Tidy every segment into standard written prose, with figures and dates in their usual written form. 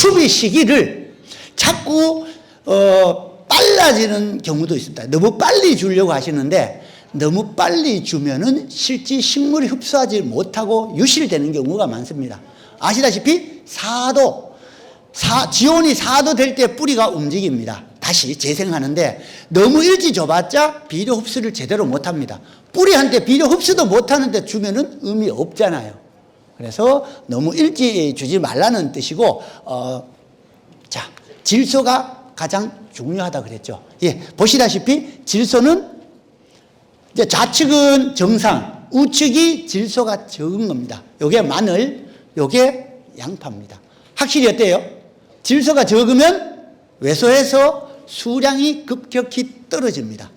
추비 시기를 자꾸 빨라지는 경우도 있습니다. 너무 빨리 주려고 하시는데 너무 빨리 주면은 실제 식물이 흡수하지 못하고 유실되는 경우가 많습니다. 아시다시피 지온이 4도 될 때 뿌리가 움직입니다. 다시 재생하는데 너무 일찍 줘봤자 비료 흡수를 제대로 못합니다. 뿌리한테 비료 흡수도 못하는데 주면은 의미 없잖아요. 그래서 너무 일찍 주지 말라는 뜻이고, 자, 질소가 가장 중요하다 그랬죠. 예, 보시다시피 질소는 이제 좌측은 정상, 우측이 질소가 적은 겁니다. 요게 마늘, 요게 양파입니다. 확실히 어때요? 질소가 적으면 외소해서 수량이 급격히 떨어집니다.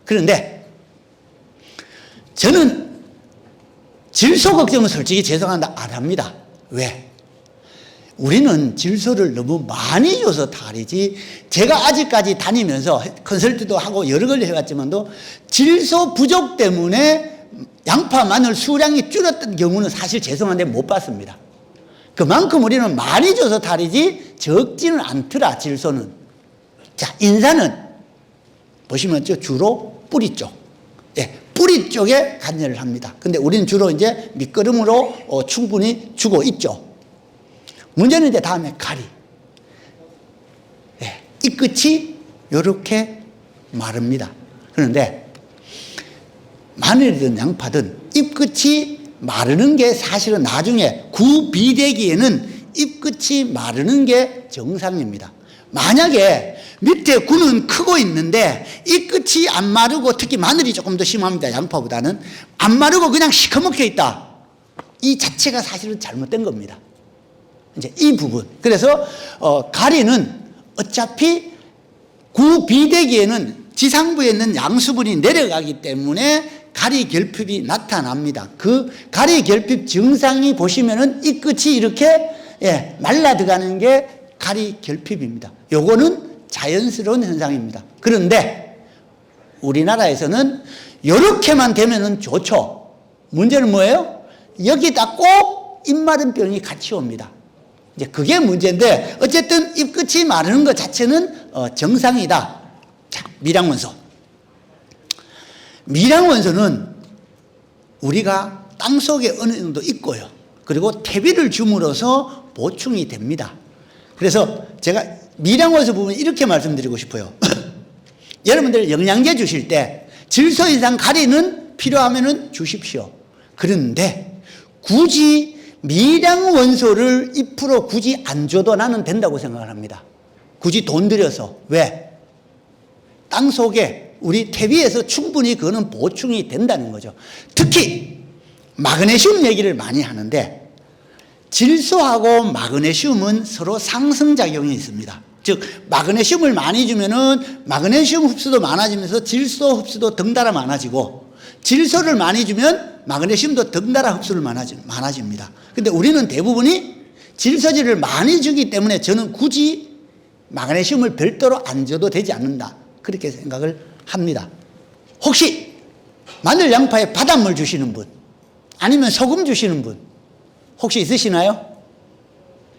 그런데 저는 질소 걱정은 솔직히 죄송한데 안 합니다. 왜? 우리는 질소를 너무 많이 줘서 다르지, 제가 아직까지 다니면서 컨설팅도 하고 여러 걸 해왔지만도 질소 부족 때문에 양파, 마늘 수량이 줄었던 경우는 사실 죄송한데 못 봤습니다. 그만큼 우리는 많이 줘서 다르지 적지는 않더라, 질소는. 자, 인산은 보시면 주로 뿌리 쪽, 예, 뿌리 쪽에 관여를 합니다. 근데 우리는 주로 이제 밑거름으로 충분히 주고 있죠. 문제는 이제 다음에 가리. 예, 이 끝이 이렇게 마릅니다. 그런데 마늘이든 양파든 잎끝이 마르는 게 사실은 나중에 구비되기에는 잎끝이 마르는 게 정상입니다. 만약에 밑에 구는 크고 있는데 잎끝이 안 마르고, 특히 마늘이 조금 더 심합니다. 양파보다는. 안 마르고 그냥 시커멓게 있다. 이 자체가 사실은 잘못된 겁니다. 이제 이 부분. 그래서 가리는 어차피 구비되기에는 지상부에 있는 양수분이 내려가기 때문에 가리 결핍이 나타납니다. 그 가리 결핍 증상이 보시면은 이 끝이 이렇게 말라 들어가는 게 가리 결핍입니다. 요거는 자연스러운 현상입니다. 그런데 우리나라에서는 이렇게만 되면은 좋죠. 문제는 뭐예요? 여기다 꼭 입마른 병이 같이 옵니다. 이제 그게 문제인데, 어쨌든 잎끝이 마르는 것 자체는 정상이다. 자, 미량원소. 미량원소는 우리가 땅속에 어느 정도 있고요. 그리고 퇴비를 줌으로써 보충이 됩니다. 그래서 제가 미량원소 부분 이렇게 말씀드리고 싶어요. 여러분들 영양제 주실 때 질소 이상 가리는 필요하면 주십시오. 그런데 굳이 미량원소를 2% 굳이 안 줘도 나는 된다고 생각을 합니다. 굳이 돈 들여서. 왜? 땅속에 우리 퇴비에서 충분히 그거는 보충이 된다는 거죠. 특히 마그네슘 얘기를 많이 하는데, 질소하고 마그네슘은 서로 상승작용이 있습니다. 즉 마그네슘을 많이 주면은 마그네슘 흡수도 많아지면서 질소 흡수도 덩달아 많아지고, 질소를 많이 주면 마그네슘도 덩달아 흡수를 많아집니다. 근데 우리는 대부분이 질소질을 많이 주기 때문에 저는 굳이 마그네슘을 별도로 안 줘도 되지 않는다, 그렇게 생각을 합니다. 혹시 마늘 양파에 바닷물 주시는 분, 아니면 소금 주시는 분 혹시 있으시나요?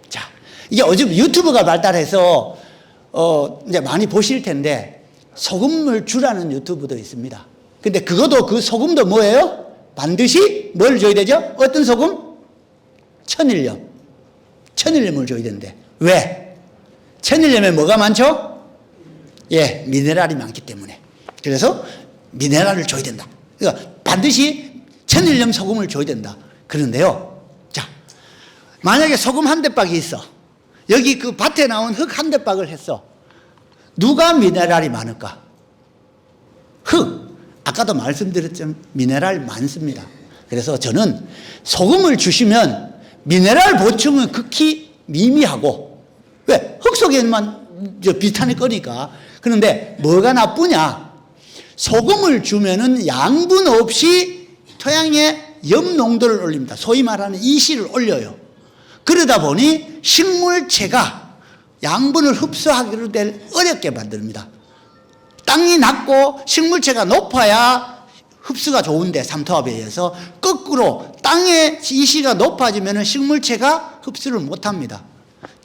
자, 이게 요즘 유튜브가 발달해서 이제 많이 보실 텐데 소금물 주라는 유튜브도 있습니다. 근데 그것도, 그 소금도 뭐예요? 반드시 뭘 줘야 되죠? 어떤 소금? 천일염. 천일염을 줘야 되는데 왜? 천일염에 뭐가 많죠? 예, 미네랄이 많기 때문에. 그래서 미네랄을 줘야 된다. 그러니까 반드시 천일염 소금을 줘야 된다. 그런데요, 자, 만약에 소금 한 대박이 있어. 여기 그 밭에 나온 흙 한 대박을 했어. 누가 미네랄이 많을까? 흙. 아까도 말씀드렸지만 미네랄 많습니다. 그래서 저는 소금을 주시면 미네랄 보충은 극히 미미하고, 왜? 흙 속에만 비타민 거니까. 그런데 뭐가 나쁘냐? 소금을 주면은 양분 없이 토양의 염 농도를 올립니다. 소위 말하는 이시를 올려요. 그러다 보니 식물체가 양분을 흡수하기로 어렵게 만듭니다. 땅이 낮고 식물체가 높아야 흡수가 좋은데, 삼투압에 의해서 거꾸로 땅의 이시가 높아지면 식물체가 흡수를 못합니다.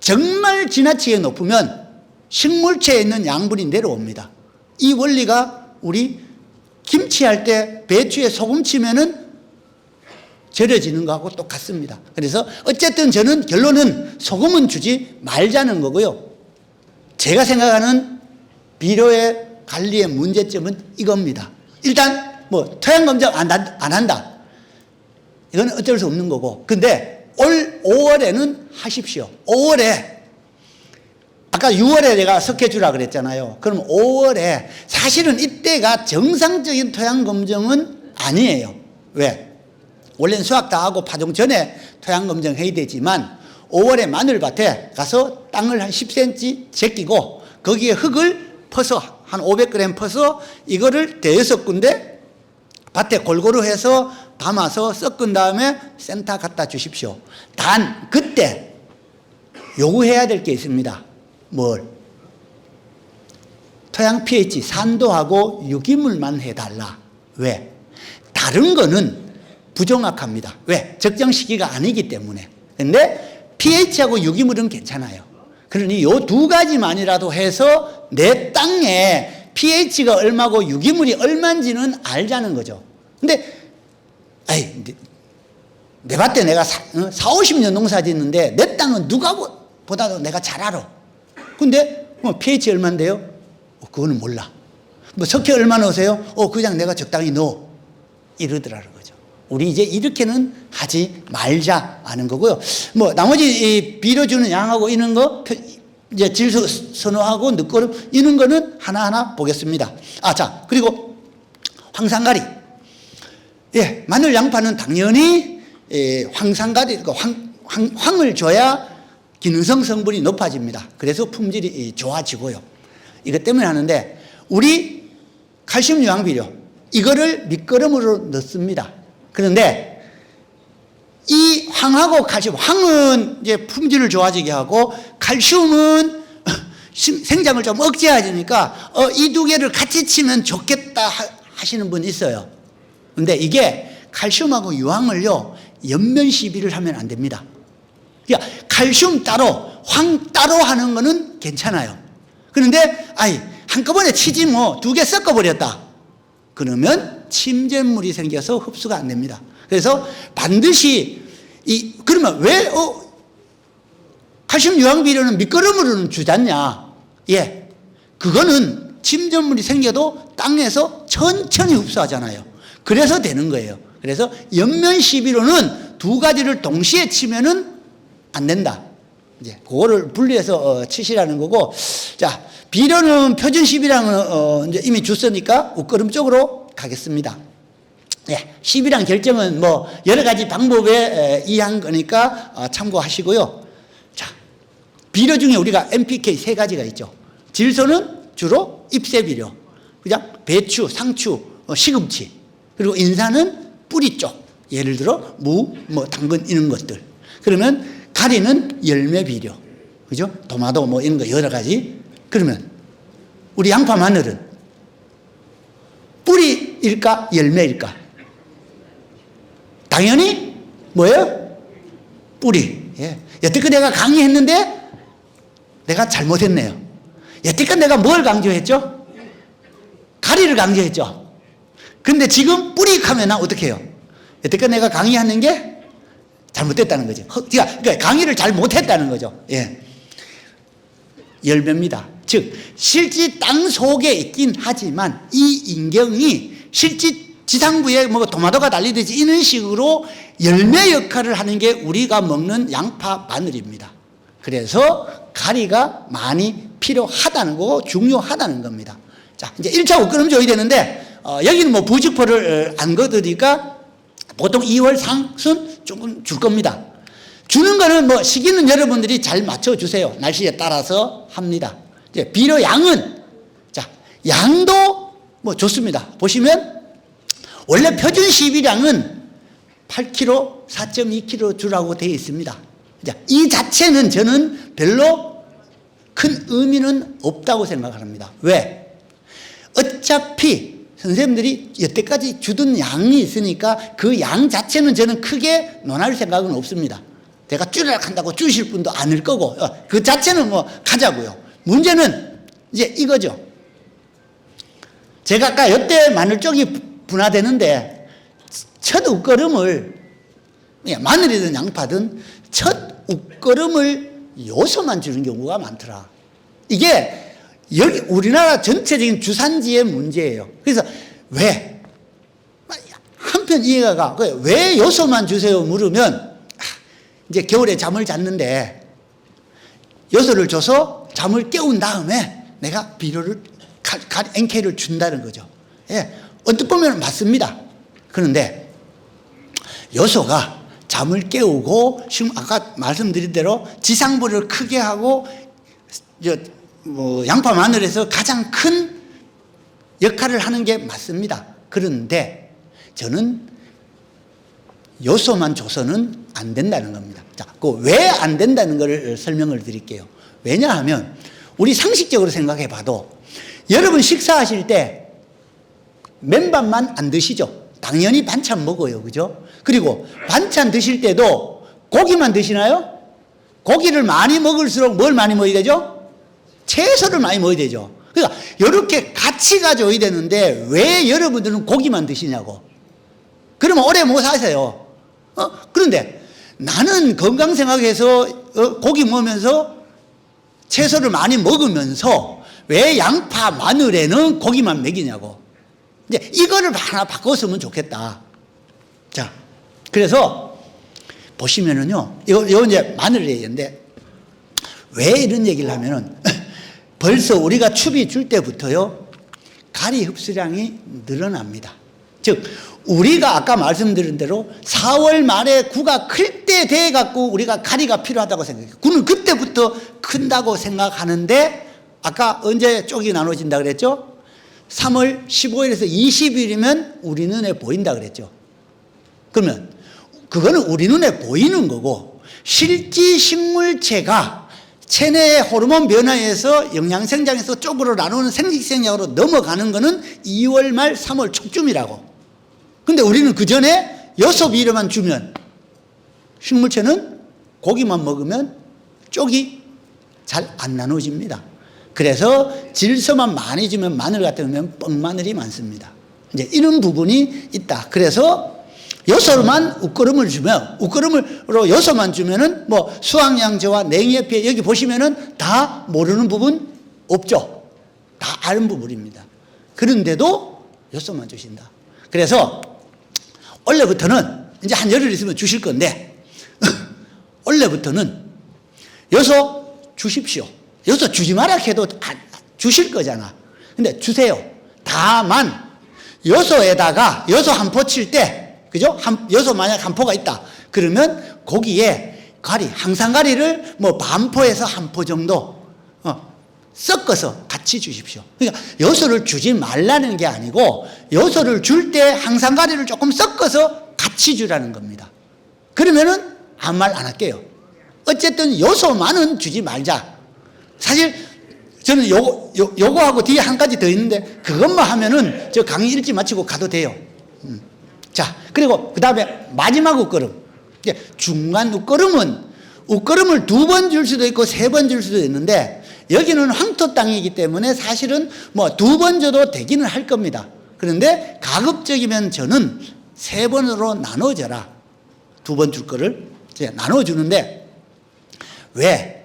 정말 지나치게 높으면 식물체에 있는 양분이 내려옵니다. 이 원리가 우리 김치할 때 배추에 소금 치면은 절여지는 거하고 똑같습니다. 그래서 어쨌든 저는 결론은 소금은 주지 말자는 거고요. 제가 생각하는 비료의 관리의 문제점은 이겁니다. 일단 뭐 토양검정 안 한다. 이건 어쩔 수 없는 거고. 근데 올 5월에는 하십시오. 5월에 아까 6월에 내가 석회주라 그랬잖아요. 그럼 5월에 사실은 이때가 정상적인 토양검정은 아니에요. 왜? 원래는 수확 다 하고 파종 전에 토양검정 해야 되지만 5월에 마늘밭에 가서 땅을 한 10cm 제끼고 거기에 흙을 퍼서 한 500g 퍼서 이거를 대여섯 군데 밭에 골고루 해서 담아서 섞은 다음에 센터 갖다 주십시오. 단 그때 요구해야 될 게 있습니다. 뭘? 토양 pH 산도하고 유기물만 해달라. 왜? 다른 거는 부정확합니다. 왜? 적정 시기가 아니기 때문에. 근데 pH하고 유기물은 괜찮아요. 그러니 요 두 가지만이라도 해서 내 땅에 pH가 얼마고 유기물이 얼마인지는 알자는 거죠. 근데 아이, 내 밭에 내가 40-50년 농사 짓는데 내 땅은 누가 보다도 내가 잘 알아. 근데 pH 얼마인데요? 그거는 몰라. 뭐 석회 얼마 넣으세요? 그냥 내가 적당히 넣어. 이러더라는 거죠. 우리 이제 이렇게는 하지 말자 하는 거고요. 뭐 나머지 이 비료 주는 양하고 이런 거 이제 질소 선호하고 늦거름 이런 거는 하나하나 보겠습니다. 자, 그리고 황산가리. 예, 마늘 양파는 당연히 황산가리, 황을 줘야 기능성 성분이 높아집니다. 그래서 품질이 좋아지고요. 이것 때문에 하는데 우리 칼슘 유황 비료 이거를 밑거름으로 넣습니다. 그런데 이 황하고 칼슘, 황은 이제 품질을 좋아지게 하고 칼슘은 생장을 좀 억제하니까 이 두 개를 같이 치면 좋겠다 하시는 분 있어요. 근데 이게 칼슘하고 유황을요 연면 시비를 하면 안 됩니다. 그러니까 칼슘 따로 황 따로 하는 거는 괜찮아요. 그런데 한꺼번에 치지 뭐 두 개 섞어버렸다. 그러면 침전물이 생겨서 흡수가 안 됩니다. 그래서 반드시 그러면 왜 칼슘 유황 비료는 밑거름으로는 주잖냐? 예, 그거는 침전물이 생겨도 땅에서 천천히 흡수하잖아요. 그래서 되는 거예요. 그래서 연면 시비로는 두 가지를 동시에 치면은 안 된다. 이제 그거를 분리해서 치시라는 거고. 자, 비료는 표준 시비량은 이제 이미 줬으니까 웃거름 쪽으로 가겠습니다. 예, 시비량 결정은 뭐 여러 가지 방법에 의한 거니까 참고하시고요. 자, 비료 중에 우리가 NPK 세 가지가 있죠. 질소는 주로 잎새 비료, 그냥 배추, 상추, 시금치, 그리고 인산은 뿌리 쪽. 예를 들어 무, 뭐 당근 이런 것들. 그러면 가리는 열매 비료, 그죠? 토마토 뭐 이런 거 여러 가지. 그러면 우리 양파, 마늘은 뿌리일까 열매일까? 당연히 뭐예요? 뿌리. 예. 여태껏 내가 강의했는데 내가 잘못했네요. 여태껏 내가 뭘 강조했죠? 가리를 강조했죠. 근데 지금 뿌리 하면 어떻게 해요? 여태껏 내가 강의하는 게 잘못됐다는 거죠. 그러니까 강의를 잘못했다는 거죠. 예. 열매입니다. 즉 실제 땅 속에 있긴 하지만 이 인경이 실제 지상부에 뭐 토마토가 달리듯이 이런 식으로 열매 역할을 하는 게 우리가 먹는 양파, 마늘입니다. 그래서 가리가 많이 필요하다는 거고 중요하다는 겁니다. 자, 이제 1차 웃거름 줘야 되는데 여기는 뭐 부직포를 안 거두니까 보통 2월 상순 조금 줄 겁니다. 주는 거는 뭐 시기는 여러분들이 잘 맞춰주세요. 날씨에 따라서 합니다. 이제 비료 양은, 자, 양도 뭐 좋습니다. 보시면 원래 표준 시비량은 8kg, 4.2kg 주라고 되어 있습니다. 자, 이 자체는 저는 별로 큰 의미는 없다고 생각합니다. 왜? 어차피 선생님들이 여태까지 주던 양이 있으니까 그 양 자체는 저는 크게 논할 생각은 없습니다. 제가 줄여라 한다고 주실 분도 아닐 거고, 그 자체는 뭐 가자고요. 문제는 이제 이거죠. 제가 아까 여태 마늘 쪽이 분화되는데 첫 웃걸음을, 마늘이든 양파든 첫 웃걸음을 요소만 주는 경우가 많더라. 이게 여기 우리나라 전체적인 주산지의 문제예요. 그래서 왜? 한편 이해가 가. 왜 요소만 주세요 물으면, 이제 겨울에 잠을 잤는데 요소를 줘서 잠을 깨운 다음에 내가 비료를 NK를 준다는 거죠. 예, 언뜻 보면 맞습니다. 그런데 요소가 잠을 깨우고 지금 아까 말씀드린 대로 지상부를 크게 하고 양파 마늘에서 가장 큰 역할을 하는 게 맞습니다. 그런데 저는 요소만 줘서는 안 된다는 겁니다. 자, 그 왜 안 된다는 걸 설명을 드릴게요. 왜냐하면 우리 상식적으로 생각해 봐도 여러분 식사하실 때 맨밥만 안 드시죠? 당연히 반찬 먹어요. 그죠? 그리고 반찬 드실 때도 고기만 드시나요? 고기를 많이 먹을수록 뭘 많이 먹어야 되죠? 채소를 많이 먹어야 되죠. 그러니까 이렇게 같이 가져야 되는데 왜 여러분들은 고기만 드시냐고. 그러면 오래 못 사세요. 그런데 나는 건강 생각해서 고기 먹으면서 채소를 많이 먹으면서 왜 양파, 마늘에는 고기만 먹이냐고. 이제 이거를 하나 바꿨으면 좋겠다. 자, 그래서 보시면은요, 이거 이제 마늘 얘기인데 왜 이런 얘기를 하면은 벌써 우리가 추비 줄 때부터요, 가리 흡수량이 늘어납니다. 즉, 우리가 아까 말씀드린 대로 4월 말에 구가 클 때 돼 갖고 우리가 가리가 필요하다고 생각해요. 구는 그때부터 큰다고 생각하는데 아까 언제 쪽이 나눠진다 그랬죠? 3월 15일에서 20일이면 우리 눈에 보인다 그랬죠. 그러면 그거는 우리 눈에 보이는 거고, 실제 식물체가 체내의 호르몬 변화에서 영양생장에서 쪽으로 나누는 생식생장으로 넘어가는 거는 2월 말 3월 초쯤이라고. 근데 우리는 그 전에 요소 비료만 주면, 식물체는 고기만 먹으면 쪽이 잘 안 나눠집니다. 그래서 질소만 많이 주면 마늘 같은 경우는 뻥마늘이 많습니다. 이제 이런 부분이 있다. 그래서 요소로만 웃거름을 주면, 웃거름으로 요소만 주면은 뭐 수확량제와 냉해 피해, 여기 보시면은 다 모르는 부분 없죠. 다 아는 부분입니다. 그런데도 요소만 주신다. 그래서 원래부터는 이제 한 열흘 있으면 주실 건데 원래부터는 요소 주십시오. 요소 주지 마라 해도 주실 거잖아. 근데 주세요. 다만 요소에다가 요소 한 포 칠 때, 그죠? 요소 만약 한 포가 있다 그러면 거기에 항산가리를 뭐 반 포에서 한 포 정도 섞어서 같이 주십시오. 그러니까 요소를 주지 말라는 게 아니고 요소를 줄 때 항산가리를 조금 섞어서 같이 주라는 겁니다. 그러면은 아무 말 안 할게요. 어쨌든 요소만은 주지 말자. 사실 저는 요거하고 뒤에 한 가지 더 있는데 그것만 하면은 저 강의 일찍 마치고 가도 돼요. 자, 그리고 그 다음에 마지막 웃거름. 중간 웃거름은 웃거름을 2번 줄 수도 있고 3번 줄 수도 있는데 여기는 황토 땅이기 때문에 사실은 뭐 2번 줘도 되기는 할 겁니다. 그런데 가급적이면 저는 3번으로 나눠줘라. 2번 줄 거를 나눠주는데, 왜?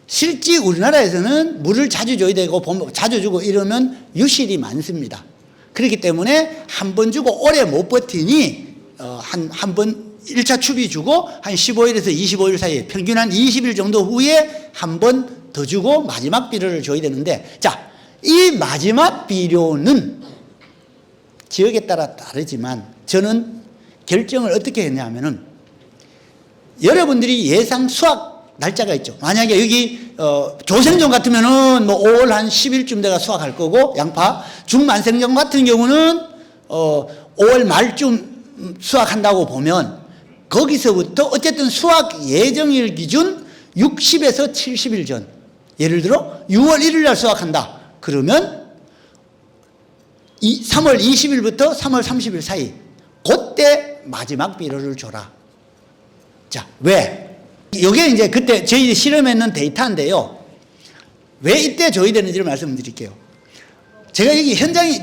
실제 우리나라에서는 물을 자주 줘야 되고 자주 주고 이러면 유실이 많습니다. 그렇기 때문에 한 번 주고 오래 못 버티니 한 번 1차 추비 주고 한 15일에서 25일 사이에 평균 한 20일 정도 후에 한 번 더 주고 마지막 비료를 줘야 되는데, 자, 이 마지막 비료는 지역에 따라 다르지만 저는 결정을 어떻게 했냐면은 여러분들이 예상 수확 날짜가 있죠. 만약에 여기 조생종 같으면은 뭐 5월 한 10일쯤 돼가 수확할 거고, 양파 중만생종 같은 경우는 5월 말쯤 수확한다고 보면 거기서부터 어쨌든 수확 예정일 기준 60에서 70일 전, 예를 들어 6월 1일 날 수확한다 그러면 3월 20일부터 3월 30일 사이, 그때 마지막 비료를 줘라. 자, 왜? 이게 이제 그때 저희 실험했는 데이터인데요. 왜 이때 줘야 되는지를 말씀드릴게요. 제가 여기 현장에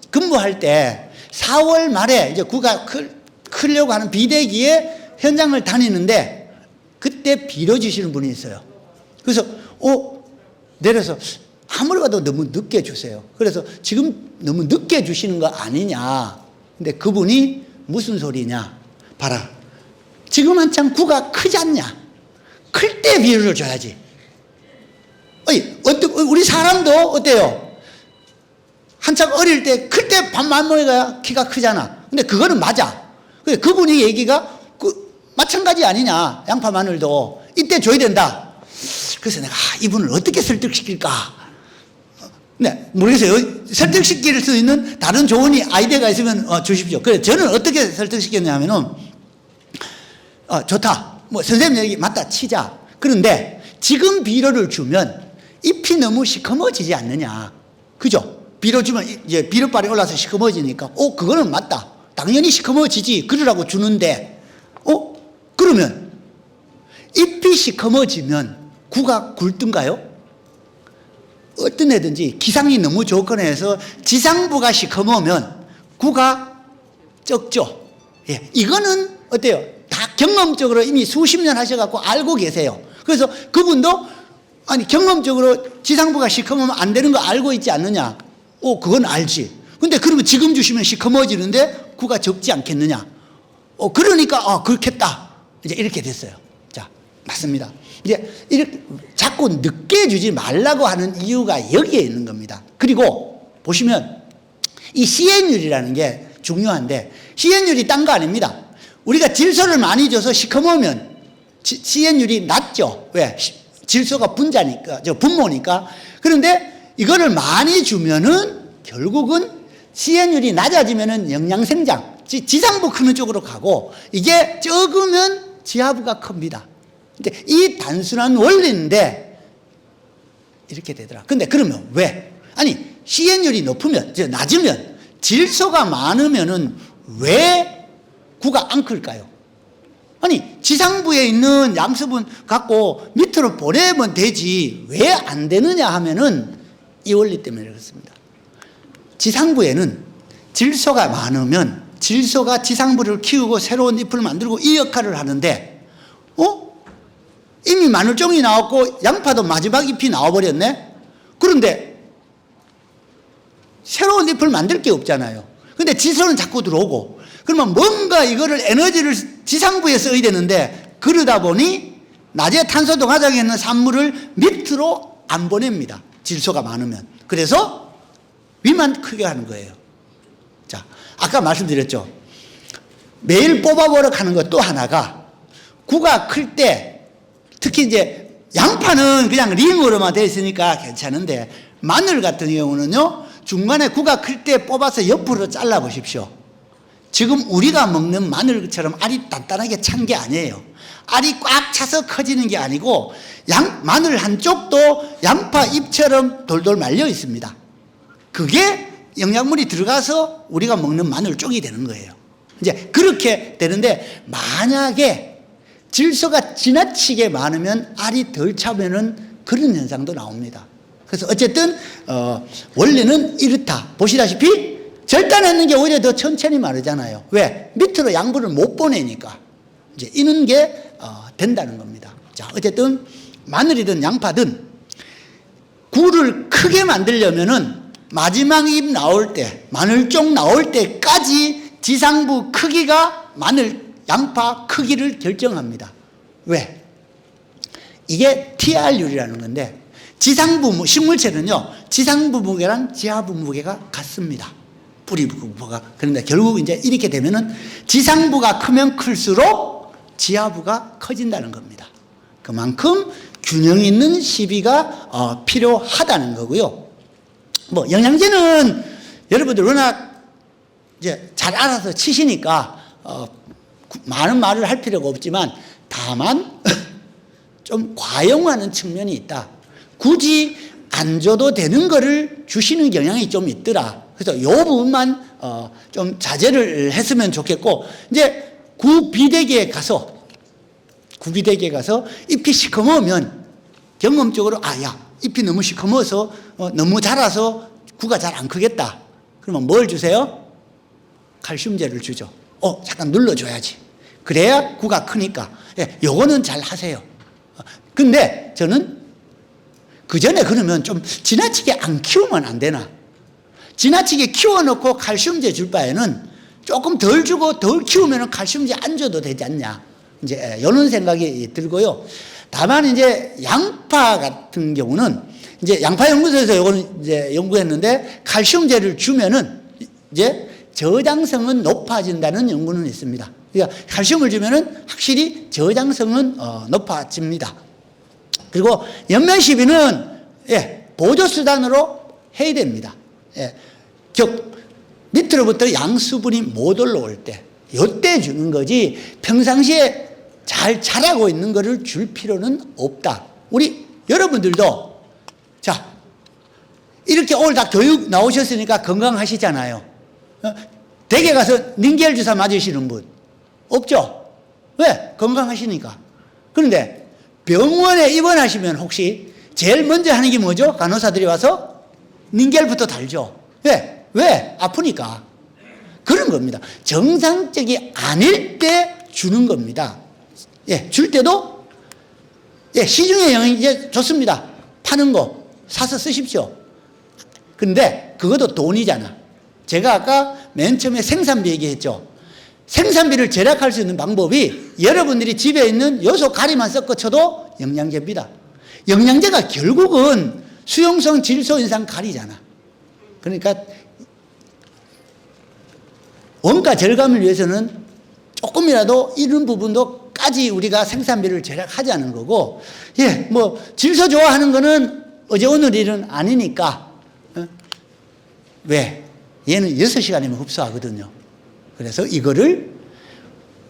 근무할 때 4월 말에 이제 구가 크려고 하는 비대기에 현장을 다니는데 그때 비료 주시는 분이 있어요. 그래서 내려서 아무리 봐도 너무 늦게 주세요. 그래서 지금 너무 늦게 주시는 거 아니냐. 근데 그분이 무슨 소리냐. 봐라. 지금 한창 구가 크지 않냐. 클 때 비료를 줘야지. 우리 사람도 어때요? 한창 어릴 때, 클 때 밥만 먹어야 키가 크잖아. 근데 그거는 맞아. 그분이 얘기가 마찬가지 아니냐. 양파, 마늘도. 이때 줘야 된다. 그래서 내가 이분을 어떻게 설득시킬까? 네, 모르겠어요. 설득시킬 수 있는 다른 조언이 아이디어가 있으면 주십시오. 그래서 저는 어떻게 설득시켰냐면은 좋다. 뭐 선생님 얘기 맞다 치자. 그런데 지금 비료를 주면 잎이 너무 시커머지지 않느냐. 그죠? 비료 주면 이제 비료빨이 올라서 시커머지니까 그거는 맞다. 당연히 시커머지지. 그러라고 주는데 그러면 잎이 시커머지면 구가 굵든가요? 어떤 애든지 기상이 너무 좋거나 해서 지상부가 시커머면 구가 적죠. 예, 이거는 어때요? 다 경험적으로 이미 수십 년 하셔갖고 알고 계세요. 그래서 그분도 경험적으로 지상부가 시커머면 안 되는 거 알고 있지 않느냐? 그건 알지. 근데 그러면 지금 주시면 시커머지는데 구가 적지 않겠느냐? 그러니까 그렇겠다. 이제 이렇게 됐어요. 자, 맞습니다. 이제 이렇게 자꾸 늦게 주지 말라고 하는 이유가 여기에 있는 겁니다. 그리고 보시면 이 시행률이라는 게 중요한데 시행률이 딴 거 아닙니다. 우리가 질소를 많이 줘서 시커머면 시행률이 낮죠. 왜? 질소가 분모니까. 그런데 이거를 많이 주면은 결국은 시행률이 낮아지면은 영양생장, 지상부 크는 쪽으로 가고 이게 적으면 지하부가 큽니다. 근데 이 단순한 원리인데 이렇게 되더라. 근데 그러면 왜? 시행률이 낮으면 질소가 많으면은 왜 구가 안 클까요? 지상부에 있는 양수분 갖고 밑으로 보내면 되지 왜 안 되느냐 하면은 이 원리 때문에 그렇습니다. 지상부에는 질소가 많으면 질소가 지상부를 키우고 새로운 잎을 만들고 이 역할을 하는데 이미 마늘종이 나왔고 양파도 마지막 잎이 나와버렸네. 그런데 새로운 잎을 만들 게 없잖아요. 근데 질소는 자꾸 들어오고 그러면 뭔가 이거를 에너지를 지상부에 써야 되는데 그러다 보니 낮에 탄소도 과정에 있는 산물을 밑으로 안 보냅니다. 질소가 많으면. 그래서 위만 크게 하는 거예요. 자, 아까 말씀드렸죠. 매일 뽑아보러 가는 것 또 하나가 구가 클 때 특히 이제 양파는 그냥 링으로만 되어 있으니까 괜찮은데 마늘 같은 경우는요 중간에 구가 클 때 뽑아서 옆으로 잘라 보십시오. 지금 우리가 먹는 마늘처럼 알이 단단하게 찬 게 아니에요. 알이 꽉 차서 커지는 게 아니고 마늘 한쪽도 양파 잎처럼 돌돌 말려 있습니다. 그게 영양물이 들어가서 우리가 먹는 마늘 쪽이 되는 거예요. 이제 그렇게 되는데 만약에 질소가 지나치게 많으면 알이 덜 차면은 그런 현상도 나옵니다. 그래서 어쨌든 원리는 이렇다. 보시다시피 절단했는 게 오히려 더 천천히 마르잖아요. 왜? 밑으로 양분을 못 보내니까. 이제 이런 게 된다는 겁니다. 자, 어쨌든 마늘이든 양파든 굴을 크게 만들려면은 마지막 잎 나올 때, 마늘종 나올 때까지 지상부 크기가 양파 크기를 결정합니다. 왜? 이게 TR율이라는 건데 지상부 식물체는요 지상부 무게랑 지하부 무게가 같습니다. 뿌리 부가. 그런데 결국 이제 이렇게 되면은 지상부가 크면 클수록 지하부가 커진다는 겁니다. 그만큼 균형 있는 시비가 필요하다는 거고요. 뭐 영양제는 여러분들 워낙 이제 잘 알아서 치시니까 많은 말을 할 필요가 없지만 다만 좀 과용하는 측면이 있다. 굳이 안 줘도 되는 거를 주시는 경향이 좀 있더라. 그래서 이 부분만 좀 자제를 했으면 좋겠고 이제 구 비대기에 가서 구비대기에 가서 잎이 시커머우면 경험적으로 야 잎이 너무 시커머워서 너무 자라서 구가 잘 안 크겠다. 그러면 뭘 주세요? 칼슘제를 주죠. 잠깐 눌러줘야지. 그래야 구가 크니까. 예, 요거는 잘 하세요. 근데 저는 그 전에 그러면 좀 지나치게 안 키우면 안 되나? 지나치게 키워놓고 칼슘제 줄 바에는 조금 덜 주고 덜 키우면 칼슘제 안 줘도 되지 않냐. 이제 이런 생각이 들고요. 다만 이제 양파 같은 경우는 이제 양파 연구소에서 요거는 이제 연구했는데 칼슘제를 주면은 이제 저장성은 높아진다는 연구는 있습니다. 그러니까 칼슘을 주면은 확실히 저장성은 높아집니다. 그리고 연면 시비는 보조 수단으로 해야 됩니다. 즉 밑으로부터 양수분이 못 올라올 때 요때 주는 거지 평상시에 잘 자라고 있는 거를 줄 필요는 없다. 우리 여러분들도 자 이렇게 오늘 다 교육 나오셨으니까 건강하시잖아요. 댁에 가서 닌겔 주사 맞으시는 분 없죠? 왜? 건강하시니까. 그런데 병원에 입원하시면 혹시 제일 먼저 하는 게 뭐죠? 간호사들이 와서 닌겔부터 달죠. 왜? 아프니까. 그런 겁니다. 정상적이 아닐 때 주는 겁니다. 줄 때도 시중에 영양제 좋습니다. 파는 거 사서 쓰십시오. 근데 그것도 돈이잖아. 제가 아까 맨 처음에 생산비 얘기했죠. 생산비를 절약할 수 있는 방법이 여러분들이 집에 있는 요소 가리만 섞어 쳐도 영양제입니다. 영양제가 결국은 수용성 질소 인상 가리잖아. 그러니까 원가 절감을 위해서는 조금이라도 이런 부분도까지 우리가 생산비를 절약하자는 거고, 뭐 질소 좋아하는 거는 어제 오늘 일은 아니니까. 왜? 얘는 6시간이면 흡수하거든요. 그래서 이거를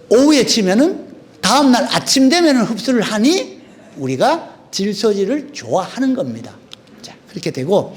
오후에 치면은 다음날 아침 되면은 흡수를 하니 우리가 질소질을 좋아하는 겁니다. 자, 그렇게 되고.